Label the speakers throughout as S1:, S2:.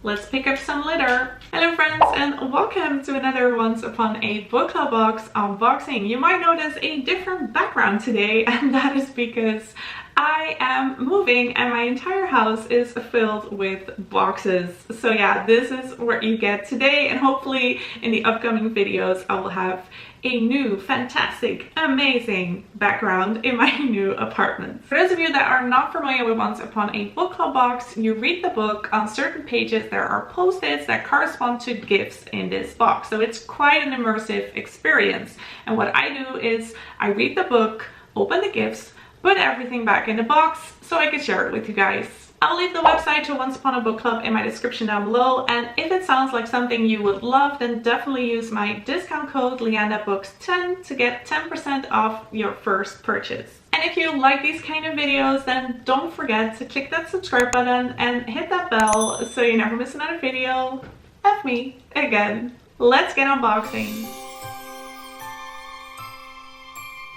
S1: let's pick up some litter. Hello friends, and welcome to another Once Upon a Book Club box unboxing. You might notice a different background today, and that is because I am moving and my entire house is filled with boxes. So yeah, this is what you get today, and hopefully in the upcoming videos I will have a new, fantastic, amazing background in my new apartment. For those of you that are not familiar with Once Upon a Book Club box, you read the book. On certain pages there are post-its that correspond to gifts in this box. So it's quite an immersive experience. And what I do is I read the book, open the gifts, put everything back in the box so I can share it with you guys. I'll leave the website to Once Upon a Book Club in my description down below, and if it sounds like something you would love, then definitely use my discount code LeandaBooks10 to get 10% off your first purchase. And if you like these kind of videos, then don't forget to click that subscribe button and hit that bell so you never miss another video. F me again. Let's get unboxing.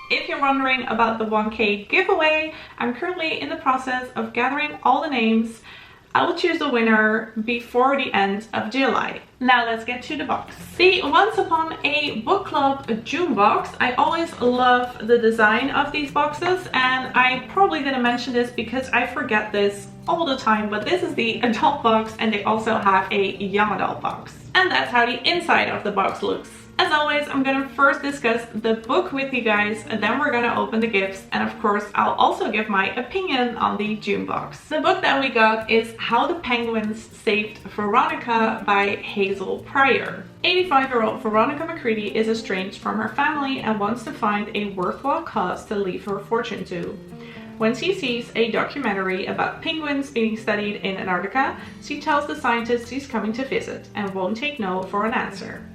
S1: If you're wondering about the 1K giveaway, I'm currently in the process of gathering all the names. I will choose the winner before the end of July. Now let's get to the box. The Once Upon a Book Club June box. I always love the design of these boxes, and I probably didn't mention this because I forget this all the time, but this is the adult box and they also have a young adult box. And that's how the inside of the box looks. As always, I'm gonna first discuss the book with you guys, and then we're gonna open the gifts, and of course I'll also give my opinion on the June box. The book that we got is How the Penguins Saved Veronica by Hazel Pryor. 85-year-old Veronica McCready is estranged from her family and wants to find a worthwhile cause to leave her fortune to. When she sees a documentary about penguins being studied in Antarctica, she tells the scientist she's coming to visit and won't take no for an answer.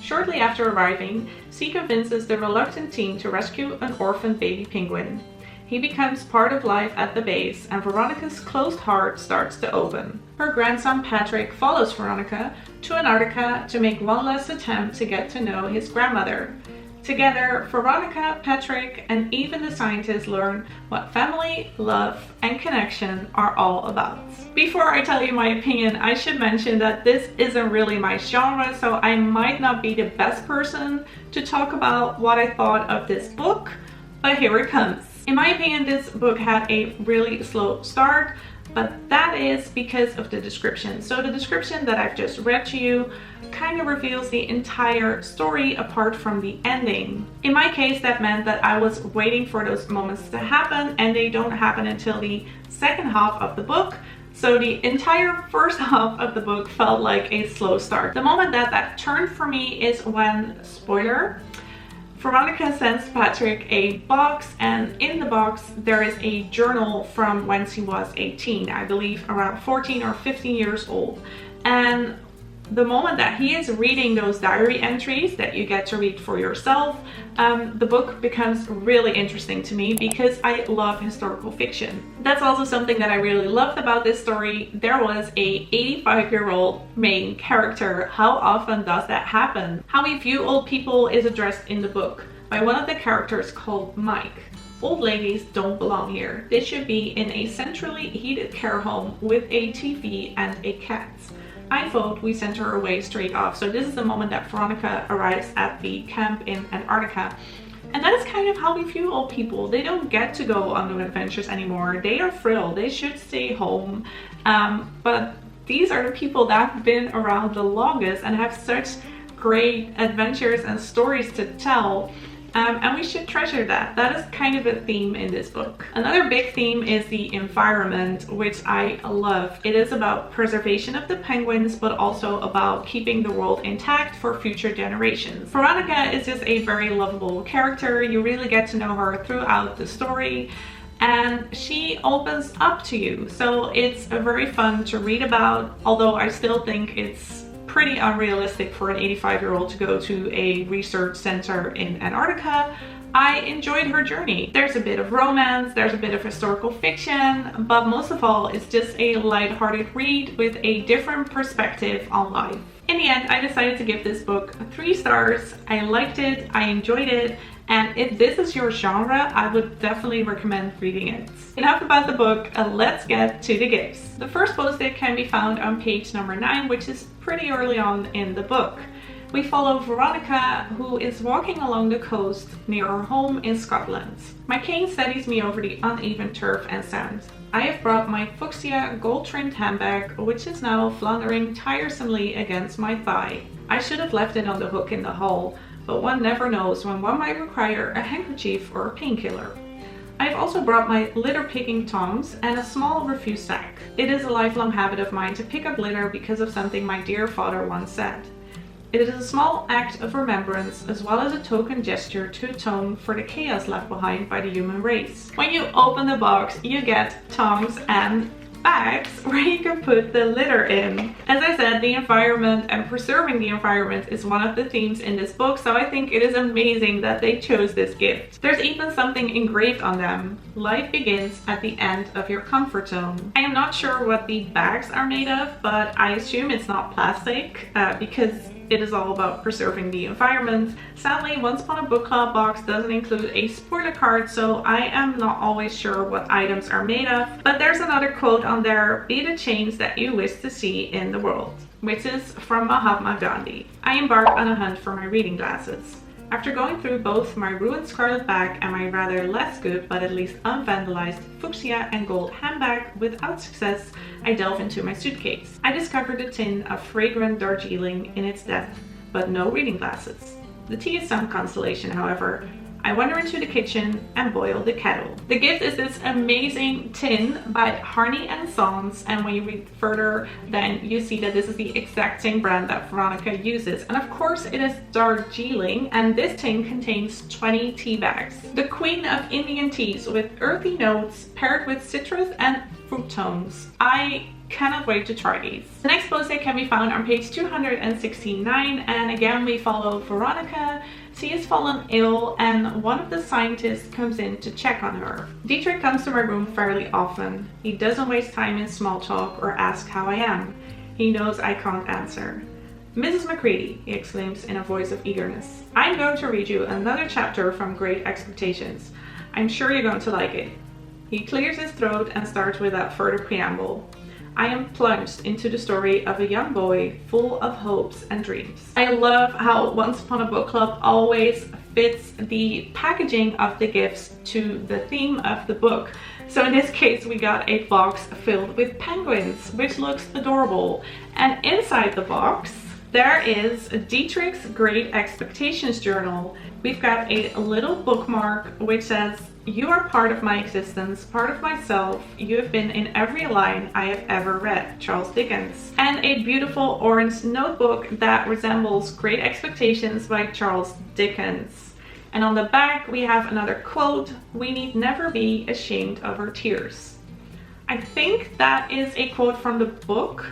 S1: Shortly after arriving, she convinces the reluctant teen to rescue an orphaned baby penguin. He becomes part of life at the base, and Veronica's closed heart starts to open. Her grandson Patrick follows Veronica to Antarctica to make one last attempt to get to know his grandmother. Together, Veronica, Patrick, and even the scientists learn what family, love, and connection are all about. Before I tell you my opinion, I should mention that this isn't really my genre, so I might not be the best person to talk about what I thought of this book, but here it comes. In my opinion, this book had a really slow start, but that is because of the description. So the description that I've just read to you kind of reveals the entire story apart from the ending. In my case, that meant that I was waiting for those moments to happen, and they don't happen until the second half of the book. So the entire first half of the book felt like a slow start. The moment that turned for me is when, spoiler, Veronica sends Patrick a box, and in the box there is a journal from when she was 18, I believe around 14 or 15 years old. And the moment that he is reading those diary entries that you get to read for yourself, the book becomes really interesting to me because I love historical fiction. That's also something that I really loved about this story. There was a 85-year-old main character. How often does that happen? How we view old people is addressed in the book by one of the characters called Mike. Old ladies don't belong here. They should be in a centrally heated care home with a TV and a cat. I vote we send her away straight off. So this is the moment that Veronica arrives at the camp in Antarctica. And that is kind of how we view old people. They don't get to go on new adventures anymore. They are frail. They should stay home. But these are the people that have been around the longest and have such great adventures and stories to tell. And we should treasure that. That is kind of a theme in this book. Another big theme is the environment, which I love. It is about preservation of the penguins, but also about keeping the world intact for future generations. Veronica is just a very lovable character. You really get to know her throughout the story, and she opens up to you. So it's very fun to read about, although I still think it's pretty unrealistic for an 85-year-old to go to a research center in Antarctica. I enjoyed her journey. There's a bit of romance, there's a bit of historical fiction, but most of all, it's just a lighthearted read with a different perspective on life. In the end, I decided to give this book 3 stars. I liked it, I enjoyed it, And if this is your genre, I would definitely recommend reading it. Enough about the book, let's get to the gifts. The first post-it can be found on page number 9, which is pretty early on in the book. We follow Veronica, who is walking along the coast near her home in Scotland. My cane steadies me over the uneven turf and sand. I have brought my fuchsia gold-trimmed handbag, which is now floundering tiresomely against my thigh. I should have left it on the hook in the hall, but one never knows when one might require a handkerchief or a painkiller. I have also brought my litter-picking tongs and a small refuse sack. It is a lifelong habit of mine to pick up litter because of something my dear father once said. It is a small act of remembrance as well as a token gesture to atone for the chaos left behind by the human race. When you open the box, you get tongs and bags where you can put the litter in. As I said, the environment and preserving the environment is one of the themes in this book, so I think it is amazing that they chose this gift. There's even something engraved on them. Life begins at the end of your comfort zone. I am not sure what the bags are made of, but I assume it's not plastic because it is all about preserving the environment. Sadly, Once Upon a Book Club box doesn't include a spoiler card, so I am not always sure what items are made of. But there's another quote on there: "Be the change that you wish to see in the world," which is from Mahatma Gandhi. I embarked on a hunt for my reading glasses. After going through both my ruined scarlet bag and my rather less good but at least unvandalized fuchsia and gold handbag without success, I delve into my suitcase. I discovered a tin of fragrant Darjeeling in its depth, but no reading glasses. The tea is some consolation, however. I wander into the kitchen and boil the kettle. The gift is this amazing tin by Harney and Sons, and when you read further, then you see that this is the exact same brand that Veronica uses. And of course it is Darjeeling, and this tin contains 20 tea bags. The queen of Indian teas with earthy notes paired with citrus and fruit tones. I cannot wait to try these. The next post-it can be found on page 269, and again we follow Veronica. She has fallen ill and one of the scientists comes in to check on her. Dietrich comes to my room fairly often. He doesn't waste time in small talk or ask how I am. He knows I can't answer. "Mrs. Macready," he exclaims in a voice of eagerness, "I'm going to read you another chapter from Great Expectations. I'm sure you're going to like it." He clears his throat and starts without further preamble. I am plunged into the story of a young boy full of hopes and dreams. I love how Once Upon a Book Club always fits the packaging of the gifts to the theme of the book. So in this case we got a box filled with penguins, which looks adorable. And inside the box there is Dietrich's Great Expectations journal. We've got a little bookmark which says, "You are part of my existence, part of myself. You have been in every line I have ever read, Charles Dickens." And a beautiful orange notebook that resembles Great Expectations by Charles Dickens. And on the back we have another quote: "We need never be ashamed of our tears." I think that is a quote from the book.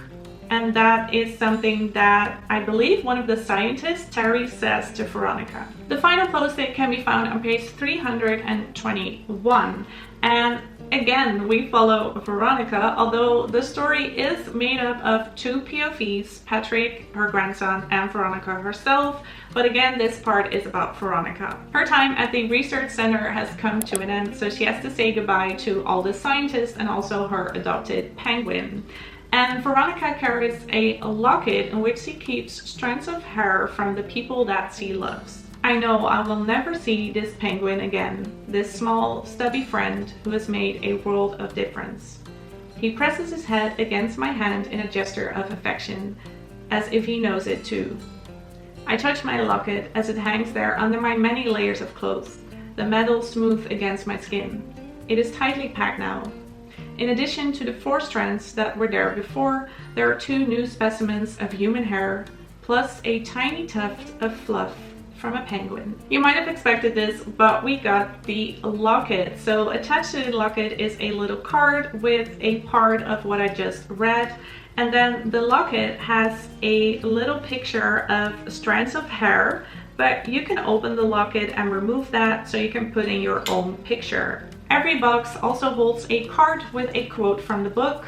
S1: And that is something that I believe one of the scientists, Terry, says to Veronica. The final post-it can be found on page 321. And again, we follow Veronica, although the story is made up of two POVs, Patrick, her grandson, and Veronica herself. But again, this part is about Veronica. Her time at the research center has come to an end, so she has to say goodbye to all the scientists and also her adopted penguin. And Veronica carries a locket in which she keeps strands of hair from the people that she loves. I know I will never see this penguin again, this small, stubby friend who has made a world of difference. He presses his head against my hand in a gesture of affection, as if he knows it too. I touch my locket as it hangs there under my many layers of clothes, the metal smooth against my skin. It is tightly packed now. In addition to the 4 strands that were there before, there are 2 new specimens of human hair, plus a tiny tuft of fluff from a penguin. You might have expected this, but we got the locket. So attached to the locket is a little card with a part of what I just read. And then the locket has a little picture of strands of hair, but you can open the locket and remove that so you can put in your own picture. Every box also holds a card with a quote from the book.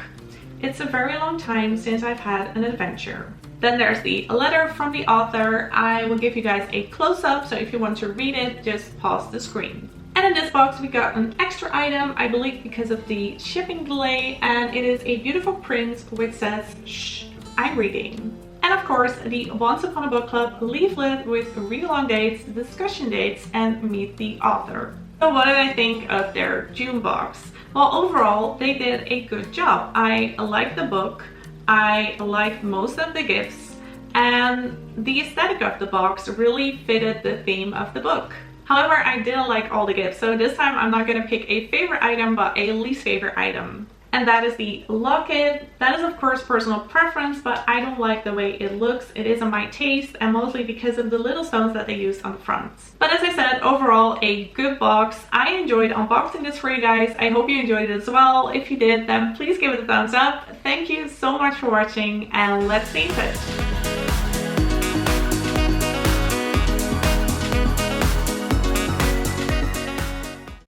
S1: "It's a very long time since I've had an adventure. Then there's the letter from the author. I will give you guys a close-up, so if you want to read it, just pause the screen. And in this box we got an extra item, I believe because of the shipping delay, and it is a beautiful print which says, "Shh, I'm reading." And of course the Once Upon a Book Club leaflet with read-along dates, discussion dates, and meet the author. So what did I think of their June box? Well, overall they did a good job. I liked the book, I liked most of the gifts, and the aesthetic of the box really fitted the theme of the book. However, I didn't like all the gifts, so this time I'm not going to pick a favorite item but a least favorite item. And that is the locket. That is of course personal preference, but I don't like the way it looks. It isn't my taste, and mostly because of the little stones that they used on the front. But as I said, overall a good box. I enjoyed unboxing this for you guys. I hope you enjoyed it as well. If you did, then please give it a thumbs up. Thank you so much for watching, and let's stay in touch.